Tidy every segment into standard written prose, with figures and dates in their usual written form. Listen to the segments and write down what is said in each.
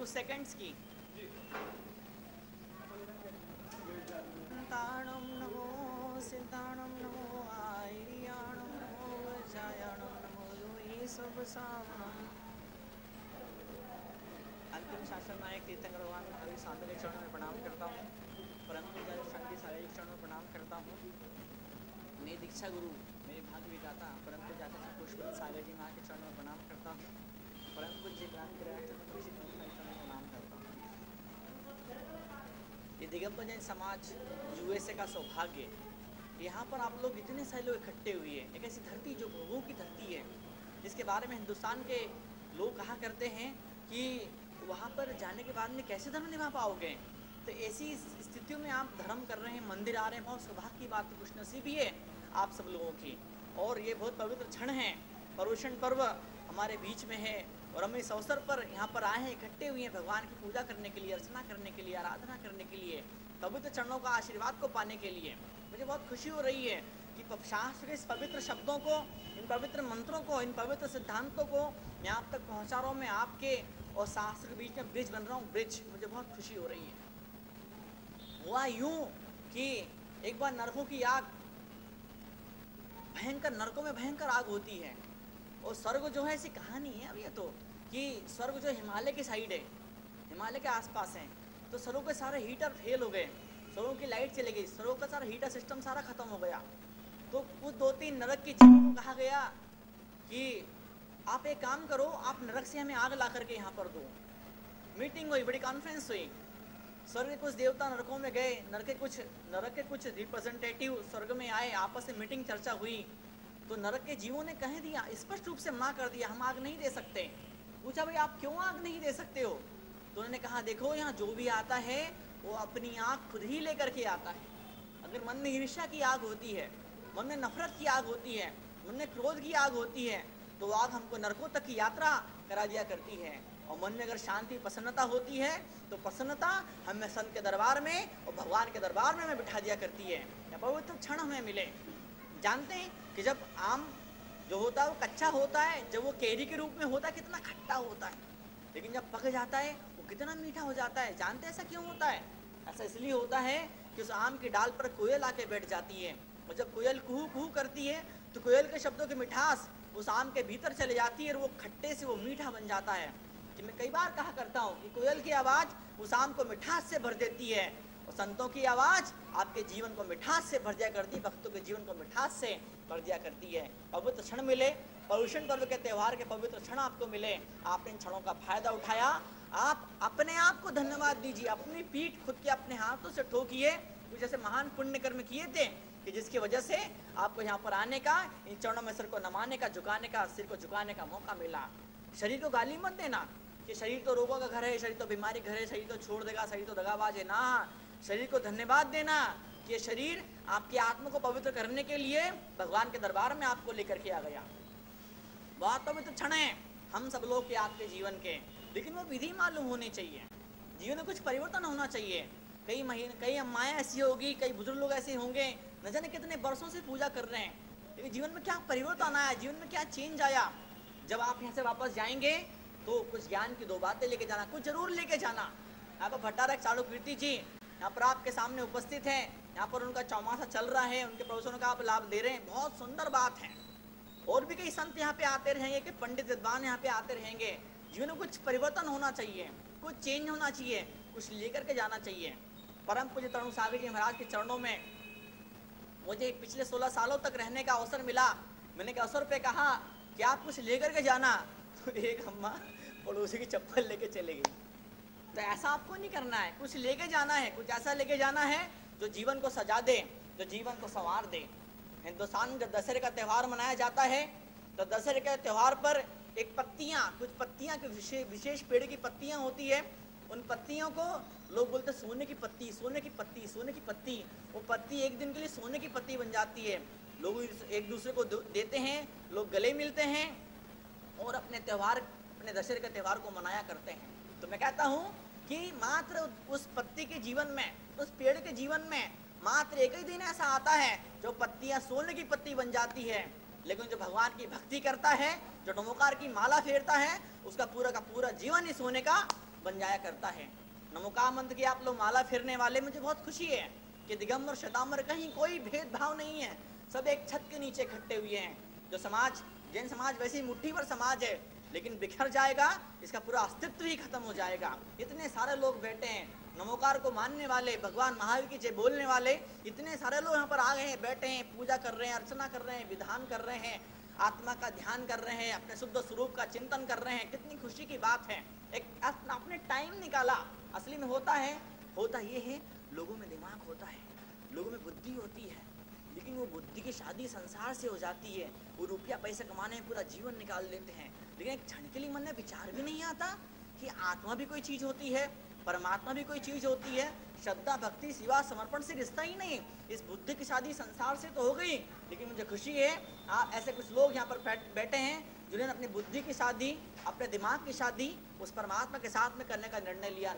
कुछ सेकंड्स की। ताणम नमो सिद्धाणम नमो आयरियाणम नमो वज्रायणम नमो लोहि सब सावनम। अंतिम शासन नायक तीर्थंकर भगवान महावीर साधु के चरणों में प्रणाम करता हूँ। परम पूज्य शांति सागर के चरणों में प्रणाम करता हूँ। मेरे दीक्षा गुरु मेरे भाग्य विधाता परम पूज्य आचार्य पुष्पन सागर जी महाराज के चरणों में प्रणाम करता हूँ। परम पूज्य क्रांति प्रणाम करता हूँ। ये दिगंबर जैन समाज यूएसए का सौभाग्य, यहाँ पर आप लोग इतने सारे लोग इकट्ठे हुए हैं। एक ऐसी धरती जो भोगों की धरती है, जिसके बारे में हिंदुस्तान के लोग कहा करते हैं कि वहाँ पर जाने के बाद में कैसे धर्म निभा पाओगे। तो ऐसी स्थितियों में आप धर्म कर रहे हैं, मंदिर आ रहे हैं, बहुत सौभाग्य की बात, खुशनसीबी है आप सब लोगों की। और ये बहुत पवित्र क्षण है, पर्युषण पर्व हमारे बीच में है और हम इस अवसर पर यहाँ पर आए हैं, इकट्ठे हुए हैं भगवान की पूजा करने के लिए, अर्चना करने के लिए, आराधना करने के लिए, पवित्र चरणों का आशीर्वाद को पाने के लिए। मुझे बहुत खुशी हो रही है कि शास्त्र के इस पवित्र शब्दों को, इन पवित्र मंत्रों को, इन पवित्र सिद्धांतों को मैं आप तक पहुँचा रहा हूँ। मैं आपके और शास्त्र के बीच में ब्रिज बन रहा हूँ, ब्रिज। मुझे बहुत खुशी हो रही है। हुआ यूं कि एक बार नरकों की आग, भयंकर नरकों में भयंकर आग होती है और स्वर्ग जो है, ऐसी कहानी है अब ये तो, कि स्वर्ग जो हिमालय के साइड है, हिमालय के आसपास है, तो स्वर्गों के सारे हीटर फेल हो गए, स्वर्गों की लाइट चली गई, स्वर्गों का सारा हीटर सिस्टम सारा खत्म हो गया। तो कुछ 2-3 नरक के जीवों को कहा गया कि आप एक काम करो, आप नरक से हमें आग ला करके यहाँ पर दो। मीटिंग हुई, बड़ी कॉन्फ्रेंस हुई, स्वर्ग के कुछ देवता नरकों में गए, नरक के कुछ रिप्रेजेंटेटिव स्वर्ग में आए, आपस में मीटिंग चर्चा हुई। तो नरक के जीवों ने कह दिया, स्पष्ट रूप से मना कर दिया, हम आग नहीं दे सकते। पूछा भाई आप क्यों आग नहीं दे सकते हो? तो उन्होंने कहा देखो यहाँ जो भी आता है वो अपनी आग खुद ही लेकर के आता है। अगर मन में ईर्ष्या की आग होती है, मन में नफरत की आग होती है, मन में क्रोध की आग होती है, तो आग हमको नरकों तक की यात्रा करा दिया करती है। और मन में अगर शांति प्रसन्नता होती है तो प्रसन्नता हमें संत के दरबार में और भगवान के दरबार में हमें बिठा दिया करती है। पवित्र क्षण हमें मिले। जानते हैं कि जब आम जो होता है वो कच्चा होता है, जब वो केरी के रूप में होता है कितना खट्टा होता है, लेकिन जब पक जाता है वो कितना मीठा हो जाता है। जानते हैं ऐसा क्यों होता है? ऐसा इसलिए होता है कि उस आम की डाल पर कोयल आके बैठ जाती है और जब कोयल कुहू कुहू करती है तो कोयल के शब्दों की मिठास उस आम के भीतर चले जाती है और वो खट्टे से वो मीठा बन जाता है। कि मैं कई बार कहा करता हूँ कि कोयल की आवाज़ उस आम को मिठास से भर देती है और संतों की आवाज़ आपके जीवन को मिठास से भर दिया करती है, भक्तों के जीवन को मिठास से भर दिया करती है। पवित्र क्षण मिले, पर्युषण पर्व के त्यौहार के पवित्र क्षण आपको मिले, आपने इन क्षणों का फायदा उठाया। आप अपने आप को धन्यवाद दीजिए, अपनी पीठ खुद के अपने हाथों से ठोकिए। कुछ ऐसे महान पुण्य कर्म किए थे कि जिसकी वजह से आपको यहाँ पर आने का, इन चरणों में सिर को नमाने का, झुकाने का, सिर को झुकाने का मौका मिला। शरीर को गाली मत देना कि शरीर तो रोगों का घर है, शरीर तो बीमारी घर है, शरीर तो छोड़ देगा, शरीर तो दगाबाज है ना। शरीर को धन्यवाद देना कि ये शरीर आपकी आत्मा को पवित्र करने के लिए भगवान के दरबार में आपको लेकर के आ गया। बहुत पवित्र क्षण है हम सब लोग के आपके जीवन के, लेकिन वो विधि मालूम होनी चाहिए। जीवन में कुछ परिवर्तन होना चाहिए। कई अम्माएँ ऐसी होगी, कई बुजुर्ग लोग ऐसे होंगे, न जाने कितने वर्षों से पूजा कर रहे हैं, लेकिन जीवन में क्या परिवर्तन आया, जीवन में क्या चेंज आया। जब आप यहाँ से वापस जाएंगे तो कुछ ज्ञान की 2 बातें लेके जाना, कुछ जरूर लेके जाना। यहाँ पर भट्टारक चालू कीर्ति जी यहाँ पर आपके सामने उपस्थित हैं, यहाँ पर उनका चौमासा चल रहा है, उनके प्रवचनों का आप लाभ दे रहे हैं, बहुत सुंदर बात है। और भी कई संत यहाँ पे आते रहेंगे, कि पंडित विद्वान यहाँ पे आते रहेंगे। जीवन में कुछ परिवर्तन होना चाहिए, कुछ चेंज होना चाहिए, कुछ लेकर के जाना चाहिए। परम पूज्य तरुण सागर जी महाराज के चरणों में मुझे पिछले 16 सालों तक रहने का अवसर मिला। मैंने के अवसर पे कहा कि आप कुछ लेकर के जाना, तो एक अम्मा पड़ोसी की चप्पल लेके चले गई। तो ऐसा आपको नहीं करना है, कुछ लेके जाना है, कुछ ऐसा लेके जाना है जो जीवन को सजा दे, जो जीवन को संवार दे। हिंदुस्तान में जब दशहरे का त्यौहार मनाया जाता है तो दशहरे के त्यौहार पर एक कुछ पत्तियां की विशेष पेड़ की पत्तियां होती है, उन पत्तियों को लोग बोलते सोने की पत्ती, सोने की पत्ती, सोने की पत्ती। वो पत्ती एक दिन के लिए सोने की पत्ती बन जाती है। लोग एक दूसरे को देते हैं, लोग गले मिलते हैं और अपने दशहरे के त्यौहार को मनाया करते हैं। तो मैं कहता हूँ कि मात्र उस पत्ती के जीवन में, उस पेड़ के जीवन में मात्र एक ही दिन ऐसा आता है जो पत्तियां सोने की पत्ती बन जाती है। लेकिन जो भगवान की भक्ति करता है, जो नमोकार की माला फेरता है, उसका पूरा का पूरा जीवन ही सोने का बन जाया करता है। नमोकार मंत्र की आप लोग माला फिरने वाले, मुझे बहुत खुशी है कि दिगंबर शताम्बर कहीं कोई भेदभाव नहीं है, सब एक छत के नीचे इकट्ठे हुए हैं। जो समाज, जैन समाज वैसी मुट्ठी भर समाज है, लेकिन बिखर जाएगा, इसका पूरा अस्तित्व ही खत्म हो जाएगा। इतने सारे लोग बैठे हैं, नमोकार को मानने वाले, भगवान महावीर की जय बोलने वाले, इतने सारे लोग यहाँ पर आ गए हैं, बैठे हैं, पूजा कर रहे हैं, अर्चना कर रहे हैं, विधान कर रहे हैं, आत्मा का ध्यान कर रहे हैं, अपने शुद्ध स्वरूप का चिंतन कर रहे हैं। कितनी खुशी की बात है, एक आपने टाइम निकाला। असली में होता ये है, लोगों में दिमाग होता है, लोगों में बुद्धि होती है, लेकिन वो बुद्धि की शादी संसार से हो जाती है। वो रुपया पैसा कमाने में पूरा जीवन निकाल लेते हैं, लेकिन एक क्षण के लिए मन में विचार भी नहीं आता कि आत्मा भी कोई चीज होती है, परमात्मा भी कोई चीज होती है। श्रद्धा भक्ति सेवा समर्पण से रिश्ता ही नहीं, इस बुद्धि की शादी संसार से तो हो गई, लेकिन मुझे खुशी है आप ऐसे कुछ लोग यहाँ पर बैठे हैं जिन्होंने अपनी बुद्धि की शादी, अपने दिमाग की शादी उस परमात्मा के साथ में करने का निर्णय लिया,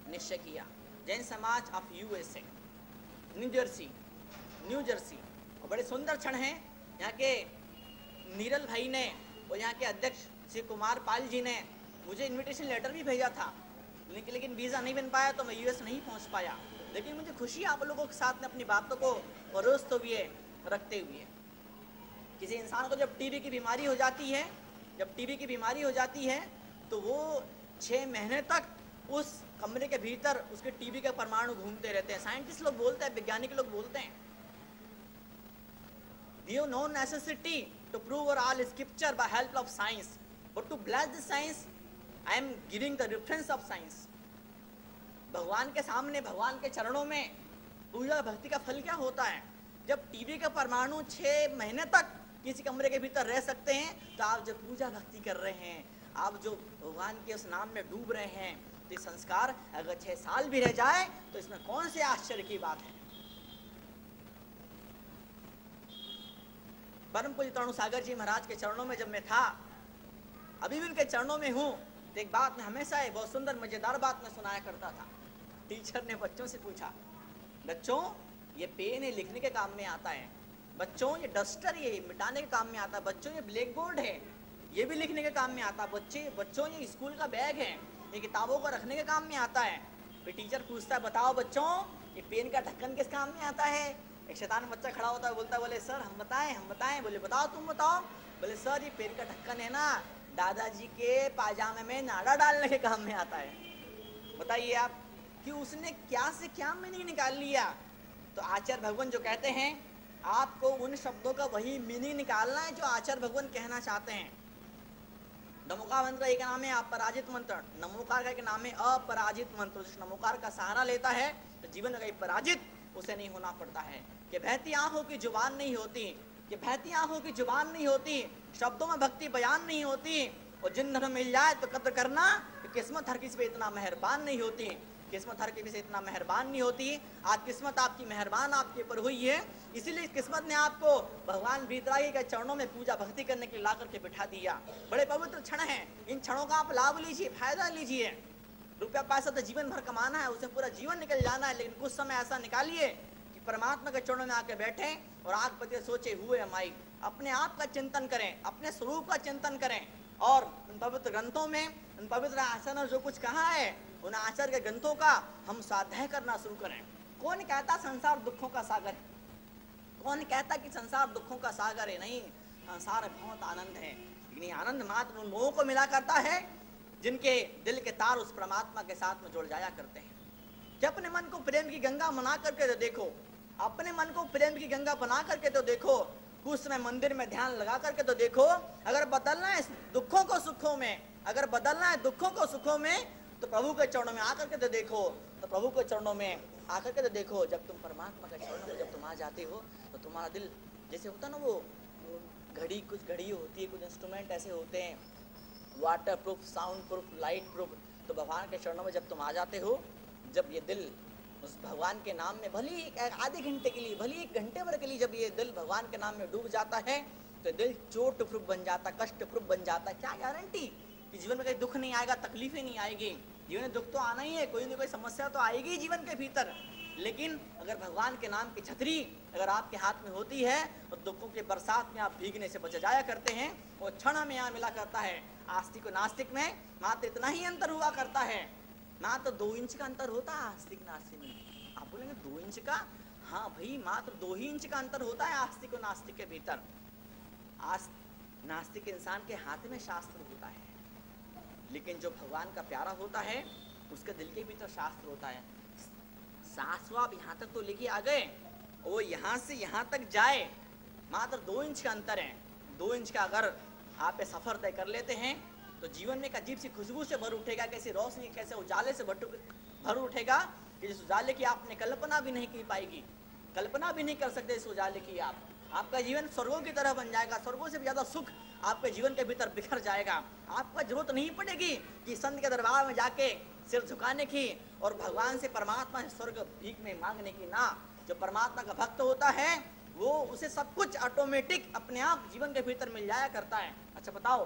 निश्चय किया। जैन समाज ऑफ यूएसए, न्यू जर्सी, और बड़े सुंदर क्षण हैं यहाँ के नीरल भाई ने और यहाँ के अध्यक्ष श्री कुमार पाल जी ने मुझे इनविटेशन लेटर भी भेजा था, लेकिन वीज़ा नहीं बन पाया तो मैं यूएस नहीं पहुँच पाया। लेकिन मुझे खुशी आप लोगों के साथ में अपनी बातों को परोसते हुए रखते हुए। किसी इंसान को जब टीबी की बीमारी हो जाती है, तो वो 6 महीने तक उस कमरे के भीतर उसके टीबी के परमाणु घूमते रहते हैं। साइंटिस्ट लोग बोलते हैं, वैज्ञानिक लोग बोलते हैं, there is no necessity to prove all scripture by help of science, but to bless the science I am giving the reference of science। भगवान के सामने, भगवान के चरणों में पूजा भक्ति का फल क्या होता है? जब टीबी का परमाणु 6 महीने तक किसी कमरे के भीतर रह सकते हैं, तो आप जो पूजा भक्ति कर रहे हैं, आप जो भगवान के उस नाम में डूब रहे हैं, तो संस्कार अगर 6 साल भी रह जाए तो इसमें कौन से आश्चर्य की बात है। परम पूज्य तरुण सागर जी महाराज के चरणों में जब मैं था, अभी भी उनके चरणों में हूँ, तो एक बात मैं हमेशा बहुत सुंदर मजेदार बात मैं सुनाया करता था। टीचर ने बच्चों से पूछा, बच्चों ये पेन है लिखने के काम में आता है, बच्चों ये डस्टर ये मिटाने के काम में आता है, बच्चों ये ब्लैक बोर्ड है ये भी लिखने के काम में आता है, बच्चों ये स्कूल का बैग है ये किताबों को रखने के काम में आता है। फिर टीचर पूछता है, बताओ बच्चों ये पेन का ढक्कन किस काम में आता है? एक शैतान बच्चा खड़ा होता है, बोलता है, बोले सर हम बताएं। बोले बताओ तुम बताओ। बोले सर ये पेन का ढक्कन है ना, दादाजी के पाजामे में नाड़ा डालने के काम में आता है। बताइए आप कि उसने क्या से क्या मीनिंग निकाल लिया। तो आचार्य भगवान जो कहते हैं, आपको उन शब्दों का वही मीनिंग निकालना है जो आचार्य भगवान कहना चाहते हैं। नमोकार मंत्र का एक नाम है अपराजित मंत्र, नमोकार का एक नाम है अपराजित मंत्र। जिस नमोकार का सहारा लेता है तो जीवन का पराजित उसे नहीं होना पड़ता है। कि बहती आंखों की जुबान नहीं होती, कि बहती आंखों की जुबान नहीं होती, शब्दों में भक्ति बयान नहीं होती, और जिन धन मिल जाए तो कद्र करना, किस्मत हर किसी पे इतना मेहरबान नहीं होती, किस्मत हर किसी से इतना मेहरबान नहीं होती। आज किस्मत आपकी मेहरबान आपके ऊपर हुई है, इसीलिए किस्मत ने आपको भगवान वीतरागी के चरणों में पूजा भक्ति करने के लिए ला करके बिठा दिया। बड़े पवित्र क्षण हैं, इन क्षणों का आप लाभ लीजिए, फायदा लीजिए। रुपया पैसा तो जीवन भर कमाना है, उसे पूरा जीवन निकल जाना है, लेकिन कुछ समय ऐसा निकालिए कि परमात्मा के चरणों में आकर बैठे और आग पति सोचे हुए हमारी अपने आप का चिंतन करें, अपने स्वरूप का चिंतन करें, और उन पवित्र ग्रंथों में, उन पवित्र आचार्य ने जो कुछ कहा है, उन आचार्य के ग्रंथों का हम स्वाध्याय करना शुरू करें। कौन कहता संसार दुखों का सागर है? कौन कहता कि संसार दुखों का सागर है? नहीं, संसार में बहुत आनंद है, लेकिन आनंद मात्र उन लोगों को मिला करता है जिनके दिल के तार उस परमात्मा के साथ में जुड़ जाया करते हैं। कि अपने मन को प्रेम की गंगा बना करके तो देखो, अपने मन को प्रेम की गंगा बना करके तो देखो, कुछ समय मंदिर में ध्यान लगा करके तो देखो। अगर बदलना है दुखों को सुखों में, अगर बदलना है दुखों को सुखों में, तो प्रभु के चरणों में आकर के तो देखो, तो प्रभु के चरणों में आकर के तो देखो। जब तुम परमात्मा के चरणों में जब तुम आ जाते हो तो तुम्हारा दिल जैसे होता ना, वो घड़ी, कुछ घड़ी होती है, कुछ इंस्ट्रूमेंट ऐसे होते हैं, water proof, sound proof, light proof. तो भगवान के चरणों में जब तुम आ जाते हो, जब ये दिल उस भगवान के नाम में भले आधे घंटे के लिए, भले 1 घंटे भर के लिए जब ये दिल भगवान के नाम में डूब जाता है, तो दिल चोट प्रूफ बन जाता, कष्ट प्रूफ बन जाता। क्या गारंटी कि जीवन में कहीं दुख नहीं आएगा, तकलीफें नहीं आएगी? जीवन में दुख तो आना ही है, कोई ना कोई समस्या तो आएगी जीवन के भीतर, लेकिन अगर भगवान के नाम की छतरी अगर आपके हाथ में होती है तो दुखों के बरसात में आप भीगने से बच जाया करते हैं। वो क्षण हमें यहाँ मिला करता है। आस्तिक और नास्तिक में मात्र इतना ही अंतर हुआ करता है, मात्र 2 इंच का अंतर होता है आस्तिक नास्तिक में। आप बोलेंगे 2 इंच का? हाँ भाई, मात्र 2 ही इंच का अंतर होता है आस्तिक और नास्तिक के भीतर। नास्तिक इंसान के हाथ में शास्त्र होता है, लेकिन जो भगवान का प्यारा होता है उसके दिल के भीतर शास्त्र होता है। शास्त्र आप यहाँ तक तो लेके आ गए, वो यहाँ से यहाँ तक जाए मात्र 2 इंच का अंतर है। 2 इंच का अगर आप ये सफर तय कर लेते हैं तो जीवन में एक अजीब सी खुशबू से भर उठेगा, कैसी रोशनी, कैसे उजाले से भर उठेगा कि जिस उजाले की आपने कल्पना भी नहीं की पाएगी, कल्पना भी नहीं कर सकते इस उजाले की आप। आपका जीवन स्वर्गों की तरह बन जाएगा, स्वर्गों से भी ज्यादा सुख आपके जीवन के भीतर बिखर जाएगा। आपको जरूरत नहीं पड़ेगी कि संत के दरबार में जाके सिर झुकाने की और भगवान से, परमात्मा से स्वर्ग भीख में मांगने की। ना, जो परमात्मा का भक्त होता है वो उसे सब कुछ ऑटोमेटिक अपने आप जीवन के भीतर मिल जाया करता है। अच्छा बताओ,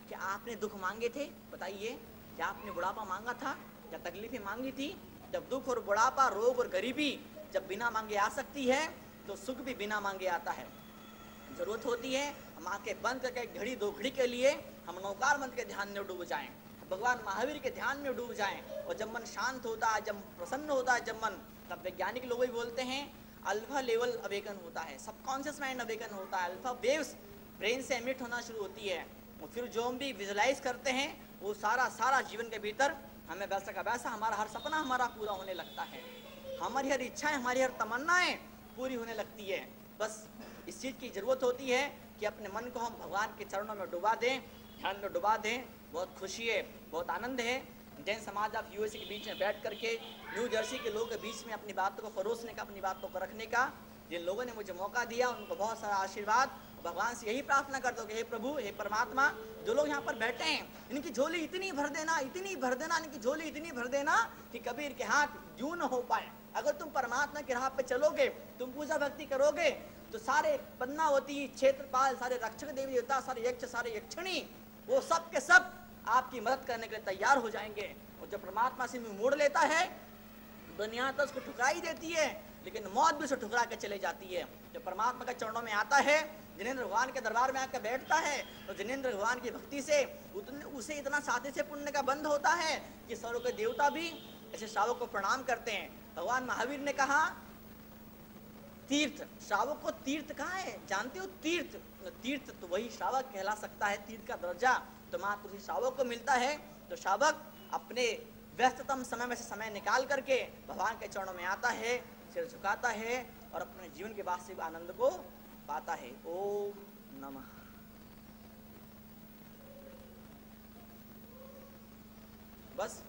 क्या आपने दुख मांगे थे? बताइए, क्या आपने बुढ़ापा मांगा था? क्या तकलीफें मांगी थी? जब दुख और बुढ़ापा, रोग और गरीबी जब बिना मांगे आ सकती है तो सुख भी बिना मांगे आता है। जरूरत होती है हम आंखें बंद करके घड़ी 2 घड़ी के लिए हम नौकार मंत्र के ध्यान में डूब जाएं, भगवान महावीर के ध्यान में डूब जाएं, और जब मन शांत होता है, जब प्रसन्न होता है जब मन, तब वैज्ञानिक लोग भी बोलते हैं अल्फा लेवल अवेकन होता है, सबकॉन्शियस माइंड अवेकन होता है, अल्फा वेव्स ब्रेन से एमिट होना शुरू होती है, और फिर जो हम भी विजुलाइज करते हैं वो सारा जीवन के भीतर हमें वैसा का वैसा हमारा हर सपना हमारा पूरा होने लगता है, हमारी हर इच्छाएं, हमारी हर तमन्नाएं पूरी होने लगती है। बस इस चीज़ की ज़रूरत होती है कि अपने मन को हम भगवान के चरणों में डुबा दें, ध्यान में डुबा दें। बहुत खुशी है, बहुत आनंद है जैन समाज ऑफ यूएसए के बीच में बैठ करके, न्यू जर्सी के लोगों के बीच में अपनी बातों को परोसने का, अपनी बातों को रखने का। जिन लोगों ने मुझे मौका दिया उनको बहुत सारा आशीर्वाद। भगवान से यही प्रार्थना करता हूँ कि हे प्रभु, हे परमात्मा, जो लोग यहाँ पर बैठे हैं इनकी झोली इतनी भर देना, इतनी भर देना, इनकी झोली इतनी भर देना कि कबीर के हाथ यूं न हो पाए। अगर तुम परमात्मा के राह पे चलोगे, तुम पूजा भक्ति करोगे, तो सारे पद्मावती, क्षेत्रपाल, सारे रक्षक देवी देवता, सारे यक्ष, सारे यक्षिणी, वो सब के सब आपकी मदद करने के लिए तैयार हो जाएंगे। और जब परमात्मा से मुंह मोड़ लेता है, दुनिया तो उसको ठुकरा ही देती है, लेकिन मौत भी उसे ठुकरा के चले जाती है। जब परमात्मा के चरणों में आता है, जिनेंद्र भगवान के दरबार में आकर बैठता है, तो जिनेंद्र भगवान की भक्ति से उसे इतना साथी से पुण्य का बंध होता है कि स्वर्ग के देवता भी ऐसे श्रावक को प्रणाम करते हैं। भगवान महावीर ने कहा तीर्थ, श्रावक को तीर्थ कहा है, जानते हो? तीर्थ, तीर्थ तो वही श्रावक कहला सकता है। तीर्थ का दर्जा तो मात्र उसी श्रावक को मिलता है। तो श्रावक अपने व्यस्ततम समय में से समय निकाल करके भगवान के चरणों में आता है, सिर झुकाता है और अपने जीवन के वास्तविक आनंद को पाता है। ओम नमः। बस